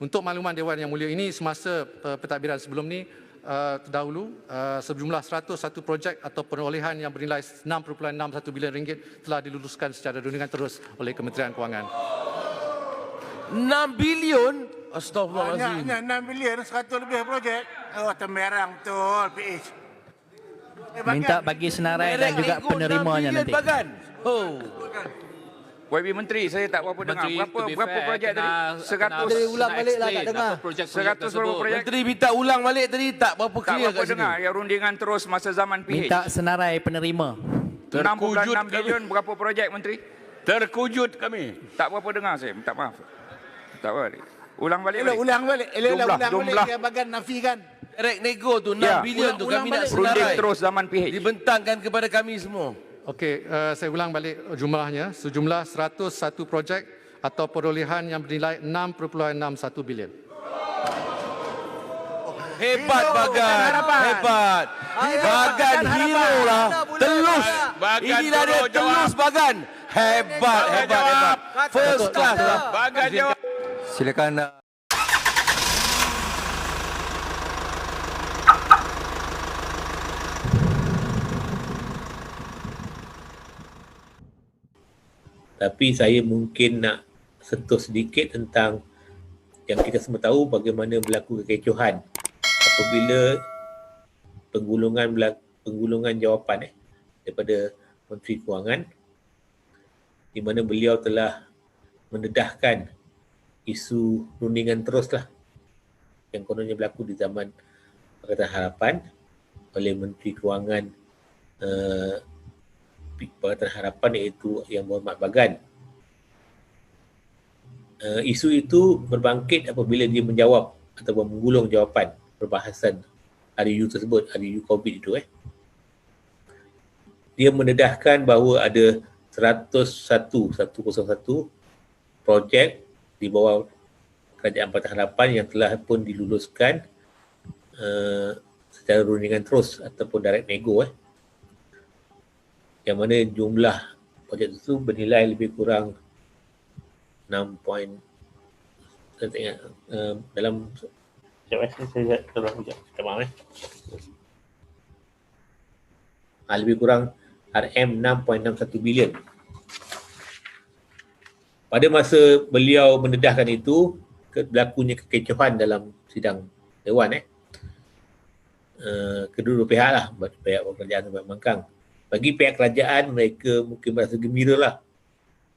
Untuk makluman Dewan Yang Mulia, ini semasa pentadbiran sebelum ni terdahulu sejumlah 101 projek atau perolehan yang bernilai 6.61 bilion ringgit telah diluluskan secara rundingan terus oleh Kementerian Kewangan. 6 bilion? Astaghfirullahaladzim. Banyaknya 6 bilion, 100 lebih projek. Oh, temerang betul, PH. Minta bagi senarai dan juga penerimanya nanti. Bagan. Oh. YB Menteri, saya tak berapa dengar. Berapa projek tadi? 100. Menteri ulang balik lah, tak dengar. 100 berapa projek? Menteri minta ulang balik tadi tak berapa Tak clear berapa kat sini. dengar. Yang rundingan terus masa zaman PH. Minta senarai penerima. 6.6 bilion berapa projek Menteri? Terkujut kami. Tak berapa dengar saya. Minta maaf. Tak apa. Ulang balik. Ulang balik. Jumlah. Dia bagan nafikan. Direct nego tu 6 Ya. bilion tu kami nak Runding senarai. terus zaman PH. Dibentangkan kepada kami semua. Okey, saya ulang balik jumlahnya. Sejumlah 101 projek atau perolehan yang bernilai 6.61 bilion. Hebat Bagan. Hebat. Bagan hero lah. Telus. Inilah dia telus Bagan. Hebat. First class lah. Bagan jawab. Silakan. Tapi saya mungkin nak sentuh sedikit tentang yang kita semua tahu bagaimana berlaku kekecohan apabila penggulungan jawapan daripada Menteri Kewangan, di mana beliau telah mendedahkan isu rundingan teruslah yang kononnya berlaku di zaman Pakatan Harapan oleh Menteri Kewangan Pakatan Harapan, iaitu Yang Berhormat Bagan. Isu itu berbangkit apabila dia menjawab atau menggulung jawapan perbahasan RUU tersebut, RUU COVID itu. Dia mendedahkan bahawa ada 101 projek di bawah Kerajaan Pakatan Harapan yang telah pun diluluskan secara rundingan terus ataupun direct nego, yang mana jumlah projek itu bernilai lebih kurang 6 point, saya tak ingat dalam saya tolong sekejap maaf lebih kurang RM 6.61 bilion. Pada masa beliau mendedahkan itu, berlakunya kekecohan dalam sidang Dewan kedua-dua pihak lah, pihak kerajaan dan pihak pembangkang. Bagi pihak kerajaan, mereka mungkin merasa gembira lah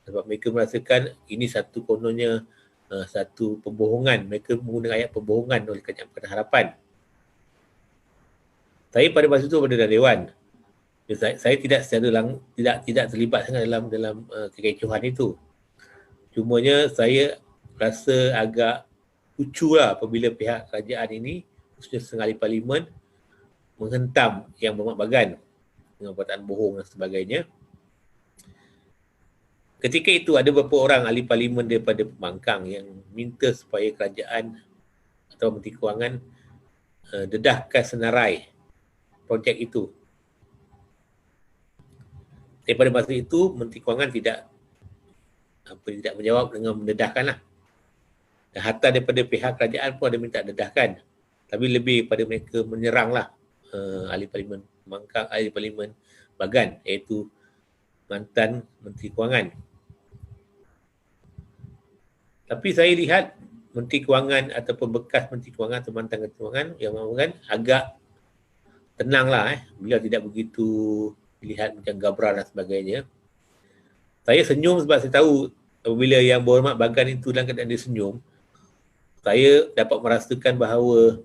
sebab mereka merasakan ini satu kononnya satu pembohongan. Mereka menggunakan ayat pembohongan oleh Kerajaan Pakatan Harapan. Saya pada masa itu berada dalam Dewan. Saya tidak tidak terlibat sangat dalam kekecohan itu. Cumanya saya rasa agak lucu lah apabila pihak kerajaan ini, khususnya setengah ahli parlimen, menghentam Yang Berhormat Bagan dengan perkataan bohong dan sebagainya. Ketika itu ada beberapa orang ahli parlimen daripada pembangkang yang minta supaya kerajaan atau Menteri Kewangan dedahkan senarai projek itu. Daripada masa itu, Menteri Kewangan tidak menjawab dengan mendedahkan lah. Dan hatta daripada pihak kerajaan pun ada minta dedahkan. Tapi lebih pada mereka menyerang lah ahli parlimen pembangkang, ahli parlimen Bagan, iaitu mantan Menteri Kewangan. Tapi saya lihat Menteri Kewangan ataupun bekas Menteri Kewangan atau mantan Menteri Kewangan yang Bagan agak tenang lah. Beliau tidak begitu dilihat macam gabra dan sebagainya. Saya senyum sebab saya tahu apabila Yang Berhormat Bagan itu dalam keadaan dia senyum, saya dapat merasakan bahawa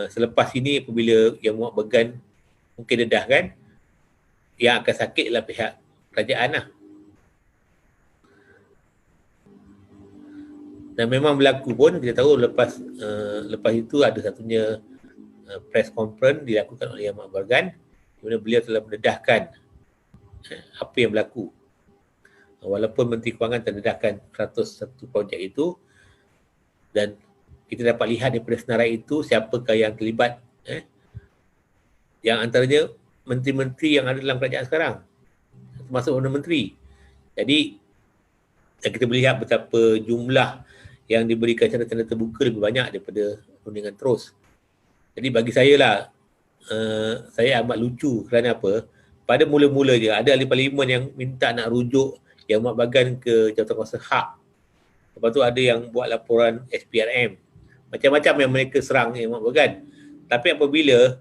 selepas ini apabila Yang Berhormat Bagan mungkin dedahkan, yang akan sakit adalah pihak kerajaan lah. Dan memang berlaku pun, kita tahu lepas itu ada satunya press conference dilakukan oleh Yang Berhormat Bagan, di mana beliau telah mendedahkan apa yang berlaku. Walaupun Menteri Kewangan terdedahkan 101 projek itu, dan kita dapat lihat daripada senarai itu siapakah yang terlibat, yang antaranya menteri-menteri yang ada dalam kerajaan sekarang, termasuk Perdana Menteri. Jadi kita melihat betapa jumlah yang diberikan secara tanda terbuka lebih banyak daripada rundingan terus. Jadi bagi saya lah, saya amat lucu kerana apa? Pada mula-mula je ada ahli parlimen yang minta nak rujuk Yang Amat Bagan ke Jawatankuasa Hak. Lepas tu ada yang buat laporan SPRM. Macam-macam yang mereka serang Yang Amat Bagan. Tapi apabila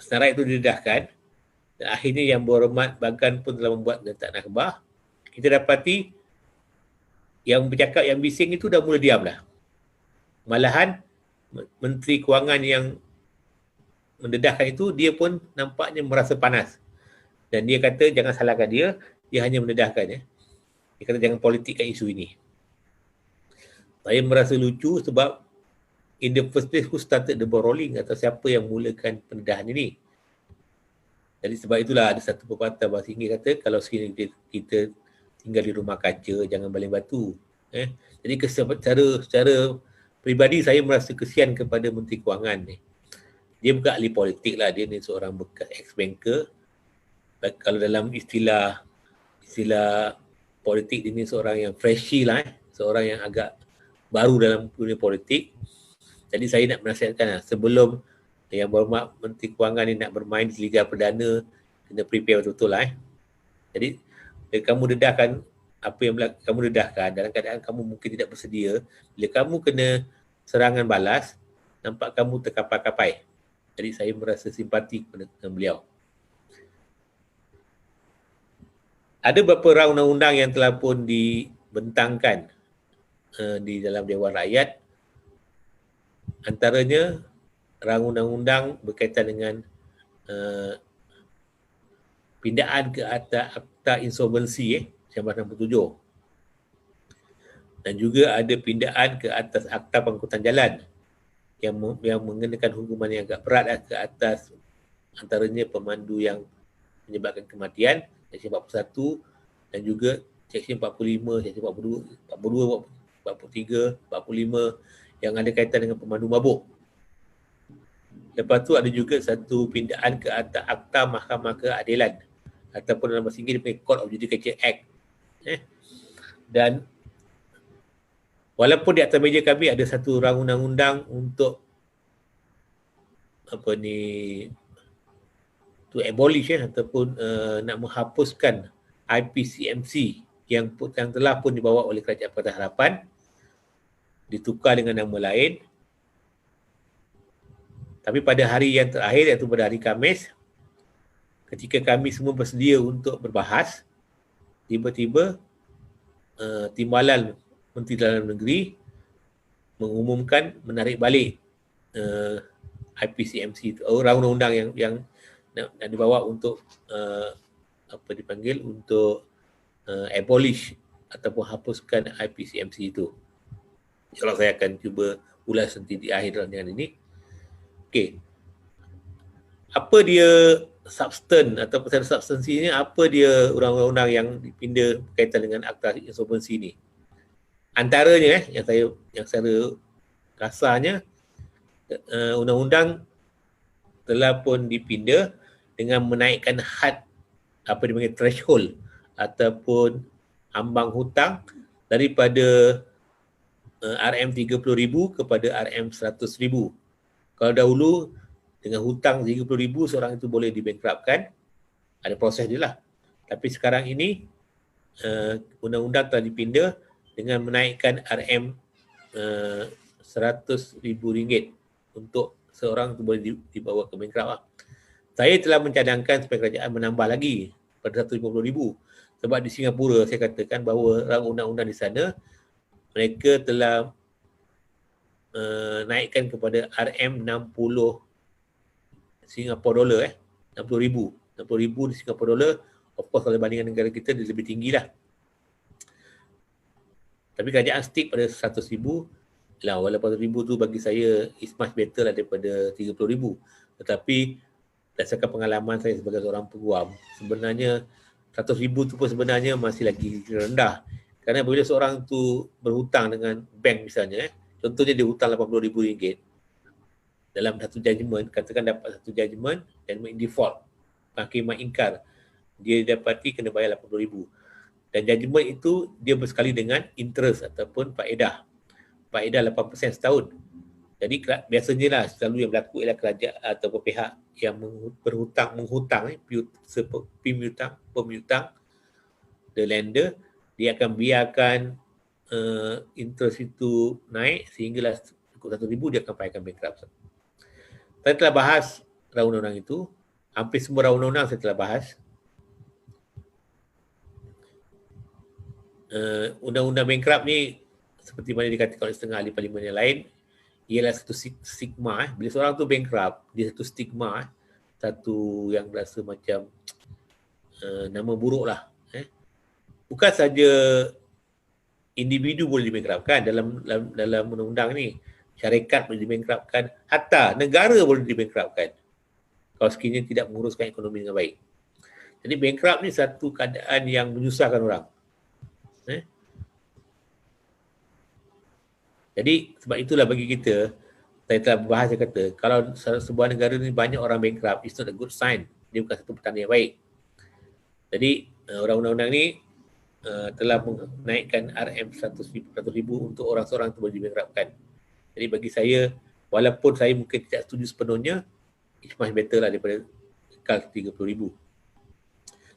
senarai itu didedahkan, dan akhirnya Yang Berhormat Bagan pun telah membuat Nota Nakhbah, kita dapati yang bercakap, yang bising itu dah mula diam dah. Malahan Menteri Kewangan yang mendedahkan itu, dia pun nampaknya merasa panas. Dan dia kata jangan salahkan dia hanya mendedahkan. Dia kata jangan politikkan isu ini. Saya merasa lucu sebab in the first place who started the ball rolling, atau siapa yang mulakan pendedahan ini. Jadi sebab itulah ada satu pepatah bahasa Inggeris kata kalau sekiranya kita tinggal di rumah kaca, jangan baling batu. Jadi secara peribadi saya merasa kesian kepada Menteri Kewangan ni. Dia bukan ahli politik lah, dia ni seorang bekas ex-banker. Kalau dalam istilah politik, dia ni seorang yang freshy lah, seorang yang agak baru dalam dunia politik. Jadi saya nak menasihatkan lah, sebelum Yang Berhormat Menteri Kewangan ni nak bermain di Liga Perdana, kena prepare betul-betul lah. Jadi kamu dedahkan apa yang kamu dedahkan dalam keadaan kamu mungkin tidak bersedia, bila kamu kena serangan balas, nampak kamu terkapai-kapai. Jadi saya merasa simpati kepada beliau. Ada beberapa rang undang-undang yang telah pun dibentangkan di dalam Dewan Rakyat. Antaranya rang undang-undang berkaitan dengan pindaan ke atas Akta Insolvensi 1967. Dan juga ada pindaan ke atas Akta Pengangkutan Jalan yang mengenakan hukuman yang agak berat ke atas, antaranya pemandu yang menyebabkan kematian, Seksyen 41, dan juga Seksyen 45, Seksyen 42, 43, 45 yang ada kaitan dengan pemandu mabuk. Lepas tu ada juga satu pindaan ke atas Akta Mahkamah Keadilan, ataupun dalam bahasa Inggeris dipanggil Court of Judicature Act. Dan walaupun di atas meja kami ada satu rang undang-undang untuk to abolish ataupun nak menghapuskan IPCMC yang telah pun dibawa oleh Kerajaan Pakatan Harapan, ditukar dengan nama lain. Tapi pada hari yang terakhir, iaitu pada hari Khamis, ketika kami semua bersedia untuk berbahas, tiba-tiba Timbalan Menteri Dalam Negeri mengumumkan menarik balik IPCMC itu, rang undang-undang yang nak dibawa untuk untuk abolish ataupun hapuskan IPCMC itu. InsyaAllah saya akan cuba ulas nanti di akhir rancangan ini. Okey. Apa dia atau pasal substansi ini, apa dia undang-undang yang dipinda berkaitan dengan Akta Insolvensi ini? Antaranya yang secara kasarnya, undang-undang telah pun dipinda dengan menaikkan had dipanggil threshold ataupun ambang hutang daripada RM30,000 kepada RM100,000. Kalau dahulu dengan hutang RM30,000 seorang itu boleh dibankrupkan, ada proses dia lah. Tapi sekarang ini undang-undang telah dipinda dengan menaikkan RM100,000 untuk seorang itu boleh dibawa ke bankrupt lah. Saya telah mencadangkan supaya kerajaan menambah lagi pada RM150,000. Sebab di Singapura saya katakan bahawa rang undang-undang di sana mereka telah naikkan kepada RM60 Singapura dolar, $60,000 di Singapura dolar. Of course kalau bandingkan negara kita dia lebih tinggi lah. Tapi kerajaan stick pada RM100,000 lah. Walaupun RM100,000 tu bagi saya is much better lah daripada RM30,000. Tetapi berdasarkan pengalaman saya sebagai seorang peguam, sebenarnya RM100,000 tu pun sebenarnya masih lagi rendah. Kerana bila seorang tu berhutang dengan bank misalnya, contohnya dia hutang RM80,000 dalam satu judgement, katakan dapat satu judgement dan in default, hakimat ingkar, dia dapati kena bayar RM80,000. Dan judgement itu dia bersekali dengan interest ataupun faedah. Faedah 8% setahun. Jadi biasanya lah selalu yang berlaku ialah kerajaan atau pihak yang menghutang, pemihutang, the lender, dia akan biarkan interest itu naik sehinggalah cukup 1,000 dia akan filekan bankrupt. Saya telah bahas undang-undang itu, hampir semua undang-undang saya telah bahas. Undang-undang bankrupt ni seperti mana dikatakan oleh setengah ahli parlimen yang lain, ialah satu stigma. Bila seorang tu bankrupt, dia satu stigma, satu yang rasa macam nama buruk lah. Bukan saja individu boleh dibankruptkan dalam undang-undang ni, syarikat boleh dibankruptkan, hatta negara boleh dibankruptkan kalau sekiranya tidak menguruskan ekonomi dengan baik. Jadi bankrupt ni satu keadaan yang menyusahkan orang. Jadi sebab itulah bagi kita, saya telah berbahas, saya kata, kalau sebuah negara ni banyak orang bankrupt, it's not a good sign. Dia bukan satu petanda yang baik. Jadi undang-undang ni telah menaikkan RM 100,000 untuk orang seorang itu boleh dibankruptkan. Jadi bagi saya, walaupun saya mungkin tidak setuju sepenuhnya, it's much better lah daripada kekal 30,000.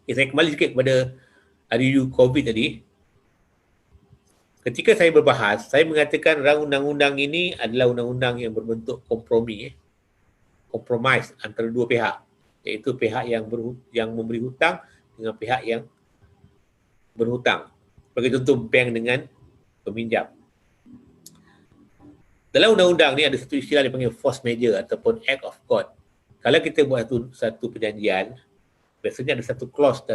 Okay, saya kembali sikit kepada RUU COVID tadi. Ketika saya berbahas, saya mengatakan undang-undang ini adalah undang-undang yang berbentuk kompromi, compromise antara dua pihak, iaitu pihak yang memberi hutang dengan pihak yang berhutang. Sebagai contoh, bank dengan peminjam. Dalam undang-undang ni ada satu istilah dipanggil force majeure ataupun act of God. Kalau kita buat satu perjanjian, biasanya ada satu klausa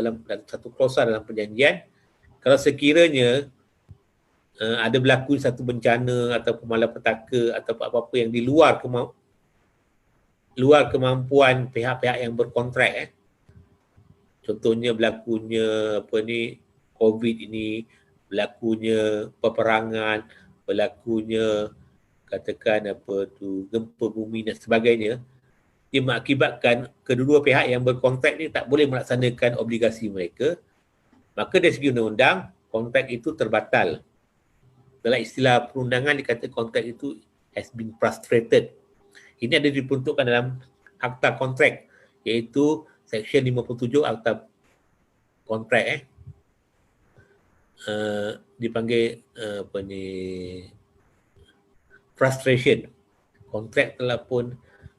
dalam perjanjian, kalau sekiranya ada berlaku satu bencana atau malapetaka atau apa-apa yang di luar kemampuan pihak-pihak yang berkontrak, contohnya berlakunya COVID ini, berlakunya peperangan, berlakunya gempa bumi dan sebagainya, dia mengakibatkan kedua-dua pihak yang berkontrak ni tak boleh melaksanakan obligasi mereka, maka dari segi undang-undang, kontrak itu terbatal. Dalam istilah perundangan dikatakan kontrak itu has been frustrated. Ini ada diperuntukkan dalam Akta Kontrak, iaitu Seksyen 57 Akta Kontrak. Dipanggil frustration. Kontrak telah pun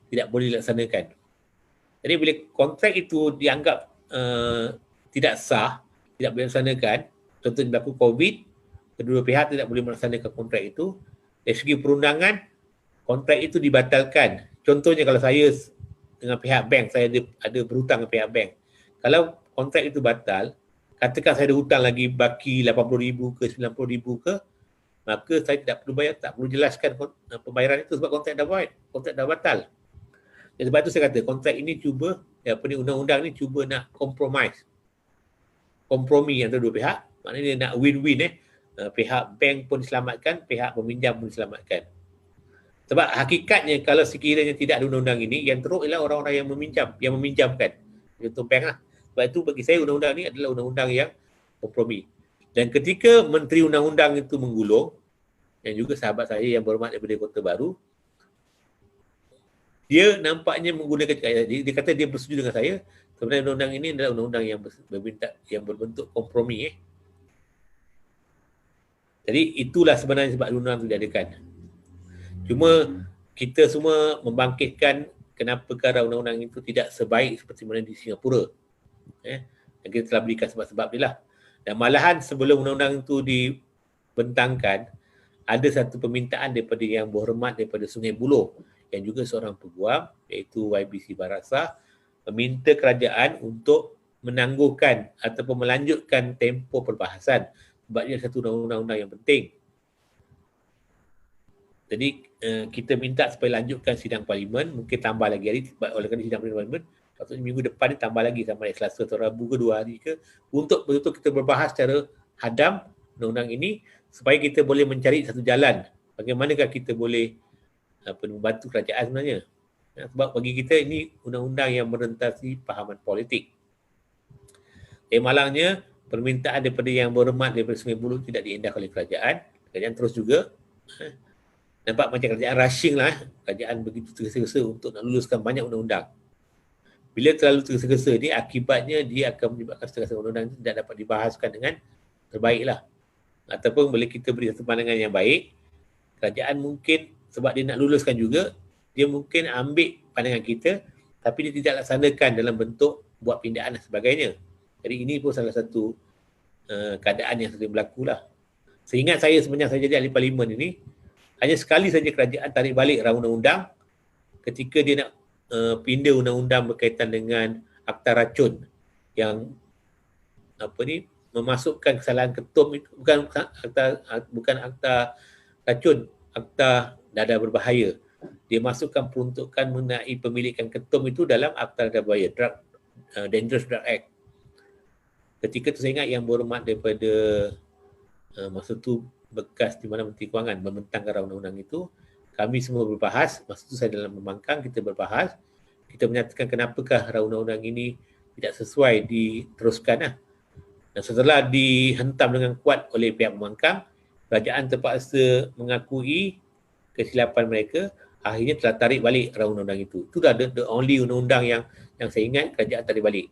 tidak boleh dilaksanakan. Jadi bila kontrak itu dianggap tidak sah, tidak boleh dilaksanakan, contohnya berlaku COVID, kedua pihak tidak boleh melaksanakan kontrak itu. Dari segi perundangan, kontrak itu dibatalkan. Contohnya kalau saya dengan pihak bank, saya ada berhutang dengan pihak bank. Kalau kontrak itu batal, katakan saya ada hutang lagi baki 80,000 ke 90,000 ke, maka saya tidak perlu bayar, tak perlu jelaskan pembayaran itu sebab kontrak dah batal. Dan sebab itu saya kata kontrak ini undang-undang ni cuba nak kompromi antara dua pihak, maknanya nak win-win. Pihak bank pun diselamatkan, pihak peminjam pun diselamatkan. Sebab hakikatnya kalau sekiranya tidak ada undang-undang ini, yang teruk ialah orang-orang yang meminjamkan. Contoh bank lah. Sebab itu bagi saya undang-undang ini adalah undang-undang yang kompromi. Dan ketika Menteri Undang-Undang itu menggulung, yang juga sahabat saya yang berhormat daripada Kota Baru, dia nampaknya menggunakan, dia kata dia bersetuju dengan saya, sebenarnya undang-undang ini adalah undang-undang yang berbentuk kompromi. Jadi itulah sebenarnya sebab undang-undang itu diadakan. Cuma kita semua membangkitkan kenapa perkara undang-undang itu tidak sebaik seperti mana di Singapura. Dan kita telah berikan sebab-sebab dia lah. Dan malahan sebelum undang-undang itu dibentangkan, ada satu permintaan daripada yang berhormat daripada Sungai Buloh yang juga seorang peguam, iaitu YBC Barasa, meminta kerajaan untuk menangguhkan ataupun melanjutkan tempoh perbahasan sebab dia satu undang-undang yang penting. Jadi kita minta supaya lanjutkan sidang parlimen, mungkin tambah lagi hari, oleh kerana sidang parlimen, patutnya minggu depan ni tambah lagi sampai Selasa atau Rabu ke 2 hari ke, untuk betul-betul kita berbahas secara hadam undang-undang ini supaya kita boleh mencari satu jalan bagaimanakah kita boleh membantu kerajaan sebenarnya. Sebab bagi kita ini undang-undang yang merentasi fahaman politik. Malangnya permintaan daripada yang berhormat daripada Sungai Buloh tidak diendahkan oleh kerajaan. Kerajaan terus juga nampak macam kerajaan rushing lah. Kerajaan begitu tergesa-gesa untuk nak luluskan banyak undang-undang. Bila terlalu tergesa-gesa ni, akibatnya dia akan menyebabkan setengah undang-undang itu tidak dapat dibahaskan dengan terbaik lah. Ataupun boleh kita beri satu pandangan yang baik, kerajaan mungkin sebab dia nak luluskan juga, dia mungkin ambil pandangan kita tapi dia tidak laksanakan dalam bentuk buat pindaan dan sebagainya. Jadi ini pun salah satu keadaan yang sering berlaku lah. Seingat saya sebenarnya saya jadi ahli parlimen ini, hanya sekali saja kerajaan tarik balik undang-undang ketika dia nak pindah undang-undang berkaitan dengan akta racun yang memasukkan kesalahan ketum itu bukan akta racun, akta dadah berbahaya. Dia masukkan peruntukan mengenai pemilikan ketum itu dalam akta dadah berbahaya, Dangerous Drug Act. Ketika tu saya ingat yang berhormat daripada masa tu bekas di mana Menteri Kewangan membentangkan undang-undang itu, kami semua berbahas, masa tu saya dalam pembangkang, kita berbahas, kita menyatakan kenapakah undang-undang ini tidak sesuai diteruskan lah. Dan setelah dihentam dengan kuat oleh pihak pembangkang, kerajaan terpaksa mengakui kesilapan mereka, akhirnya telah tarik balik undang-undang itu. Itu dah the only undang-undang yang saya ingat kerajaan tarik balik.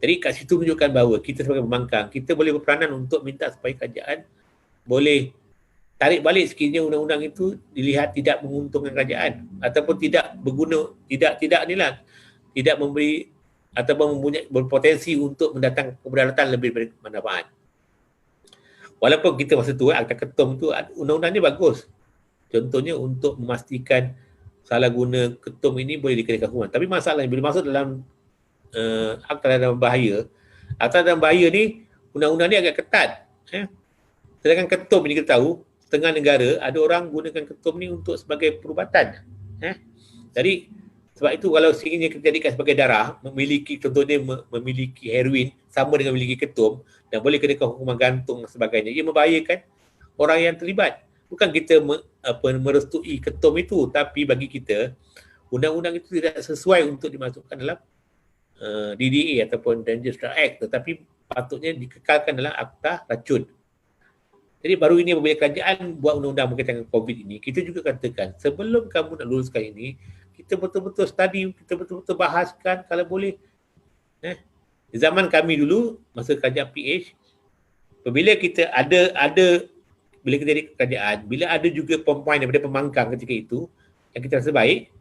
Jadi kat situ menunjukkan bahawa kita sebagai pembangkang, kita boleh berperanan untuk minta supaya kerajaan boleh tarik balik sekiranya undang-undang itu dilihat tidak menguntungkan kerajaan ataupun tidak berguna, tidak memberi ataupun mempunyai berpotensi untuk mendatangkan kemudaratan lebih bermanfaat. Walaupun kita masa tu akta ketum tu undang-undang ni bagus. Contohnya untuk memastikan salah guna ketum ini boleh dikenakan hukuman. Tapi masalahnya bila masuk dalam akta dadah berbahaya, akta dadah berbahaya ni undang-undang ni agak ketat. Sedangkan ketum ni kita tahu setengah negara ada orang gunakan ketum ni untuk sebagai perubatan. Jadi sebab itu kalau sekiranya kita jadikan sebagai darah, contohnya memiliki heroin sama dengan memiliki ketum dan boleh kenakan hukuman gantung dan sebagainya, ia membahayakan orang yang terlibat. Bukan kita merestui ketum itu, tapi bagi kita undang-undang itu tidak sesuai untuk dimasukkan dalam DDA ataupun Dangerous Drug Act, tetapi patutnya dikekalkan dalam akta racun. Jadi baru ini apabila kerajaan buat undang-undang berkaitan dengan COVID ini, kita juga katakan sebelum kamu nak luluskan ini, kita betul-betul study, kita betul-betul bahaskan kalau boleh. Di zaman kami dulu, masa kerajaan PH, apabila kita bila kita jadi kerajaan, bila ada juga poin daripada pembangkang ketika itu, yang kita rasa baik,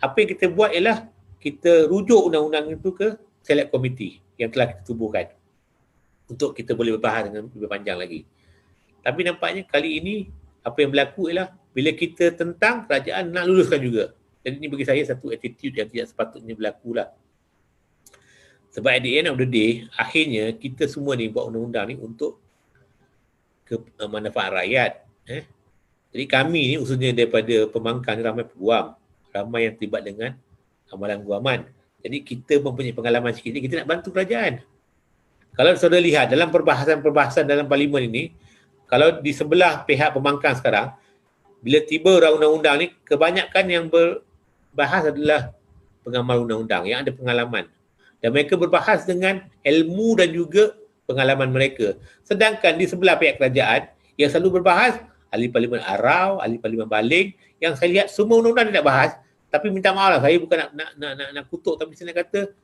apa yang kita buat ialah kita rujuk undang-undang itu ke Select Committee yang telah kita tubuhkan untuk kita boleh berbahas dengan lebih panjang lagi. Tapi nampaknya kali ini apa yang berlaku ialah bila kita tentang, kerajaan nak luluskan juga. Dan ini bagi saya satu attitude yang tidak sepatutnya berlaku lah. Sebab at the end of the day, akhirnya kita semua ni buat undang-undang ni untuk manfaat rakyat. Jadi kami ni khususnya daripada pembangkang ni ramai peguam, ramai yang terlibat dengan amalan guaman. Jadi kita mempunyai pengalaman sikit ni, kita nak bantu kerajaan. Kalau saudara lihat dalam perbahasan dalam parlimen ini, kalau di sebelah pihak pembangkang sekarang, bila tiba undang-undang ni, kebanyakan yang berbahas adalah pengamal undang-undang yang ada pengalaman. Dan mereka berbahas dengan ilmu dan juga pengalaman mereka. Sedangkan di sebelah pihak kerajaan, yang selalu berbahas, ahli parlimen Arau, ahli parlimen Baling, yang saya lihat semua undang-undang tidak bahas. Tapi minta maaf lah, saya bukan nak kutuk, tapi saya nak kata,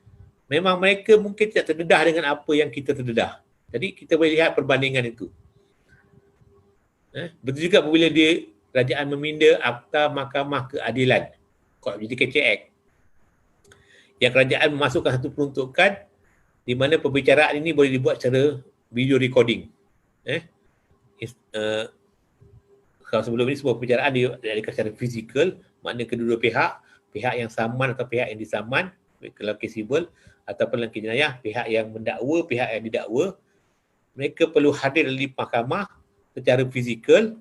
memang mereka mungkin tidak terdedah dengan apa yang kita terdedah. Jadi kita boleh lihat perbandingan itu. Betul juga apabila kerajaan meminda Akta Mahkamah Keadilan, Court of Judicature Act, yang kerajaan memasukkan satu peruntukan di mana pembicaraan ini boleh dibuat secara video recording. Kalau sebelum ini semua pembicaraan diadakan secara fizikal, makna kedua-dua pihak yang saman atau pihak yang disaman, kalau kes civil ataupun dalam kes jenayah, pihak yang mendakwa, pihak yang didakwa, mereka perlu hadir di mahkamah secara fizikal.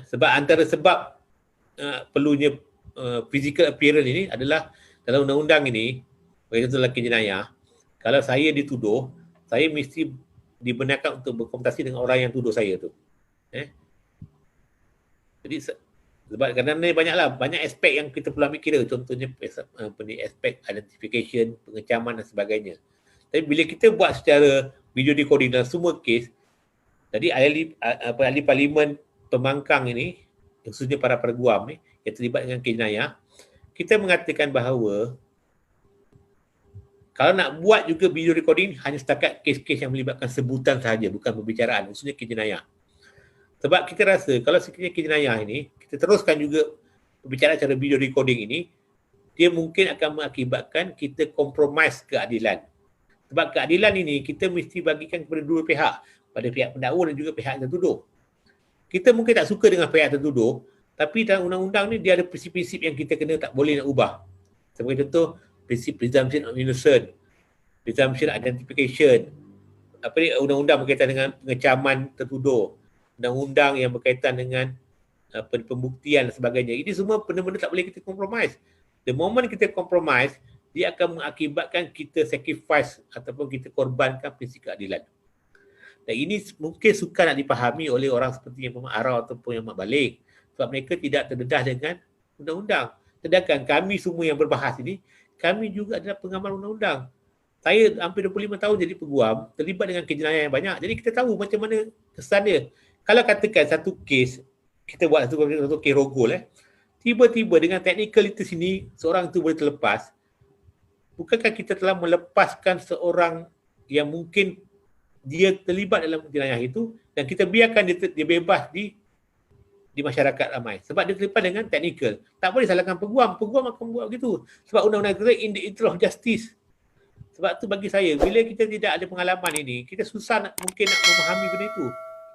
Sebab antara sebab perlunya physical appearance ini adalah dalam undang-undang ini, bagi contoh dalam kes jenayah, kalau saya dituduh, saya mesti dibenarkan untuk berkomunikasi dengan orang yang tuduh saya tu. Jadi sebab kadang-kadang banyak aspek yang kita perlu ambil kira, contohnya aspek identification, pengecaman dan sebagainya. Tapi bila kita buat secara video recording dalam semua kes, tadi ahli parlimen pembangkang ini, khususnya para peguam ni, yang terlibat dengan kes jenayah, kita mengatakan bahawa kalau nak buat juga video recording hanya setakat kes-kes yang melibatkan sebutan sahaja, bukan pembicaraan, khususnya kes jenayah. Sebab kita rasa kalau sekiranya kes jenayah ini, kita teruskan juga pembicaraan secara video recording ini, dia mungkin akan mengakibatkan kita kompromis keadilan. Sebab keadilan ini kita mesti bagikan kepada dua pihak, pada pihak pendakwa dan juga pihak tertuduh. Kita mungkin tak suka dengan pihak tertuduh, tapi dalam undang-undang ni dia ada prinsip-prinsip yang kita kena tak boleh nak ubah. Sebagai contoh, prinsip presumption of innocence, presumption identification, undang-undang berkaitan dengan pengecaman tertuduh, undang-undang yang berkaitan dengan pembuktian dan sebagainya. Ini semua benda-benda tak boleh kita compromise. The moment kita compromise, dia akan mengakibatkan kita sacrifice ataupun kita korbankan prinsip keadilan. Dan ini mungkin sukar nak dipahami oleh orang seperti yang Muhammad Arau ataupun yang Mak Balik. Sebab mereka tidak terdedah dengan undang-undang. Sedangkan kami semua yang berbahas ini, kami juga adalah pengamal undang-undang. Saya hampir 25 tahun jadi peguam, terlibat dengan kes jenayah yang banyak. Jadi kita tahu macam mana kesan dia. Kalau katakan satu kes, kita buat satu kes rogol, tiba-tiba dengan technicalities ini, seorang itu boleh terlepas. Bukankah kita telah melepaskan seorang yang mungkin dia terlibat dalam jenayah itu dan kita biarkan dia bebas di masyarakat ramai. Sebab dia terlibat dengan teknikal. Tak boleh salahkan peguam. Peguam akan buat begitu. Sebab undang-undang kita in the interest of justice. Sebab tu bagi saya, bila kita tidak ada pengalaman ini, kita susah mungkin nak memahami benda itu.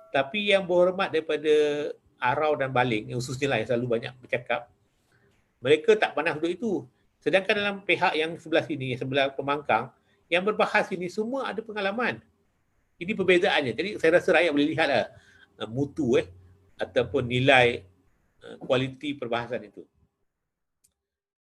Tapi yang berhormat daripada Arau dan Balik, khususnya lah yang selalu banyak bercakap, mereka tak pandang duduk itu. Sedangkan dalam pihak yang sebelah sini, sebelah pembangkang, yang berbahas ini semua ada pengalaman. Ini perbezaannya. Jadi saya rasa rakyat boleh lihatlah mutu ataupun nilai kualiti perbahasan itu.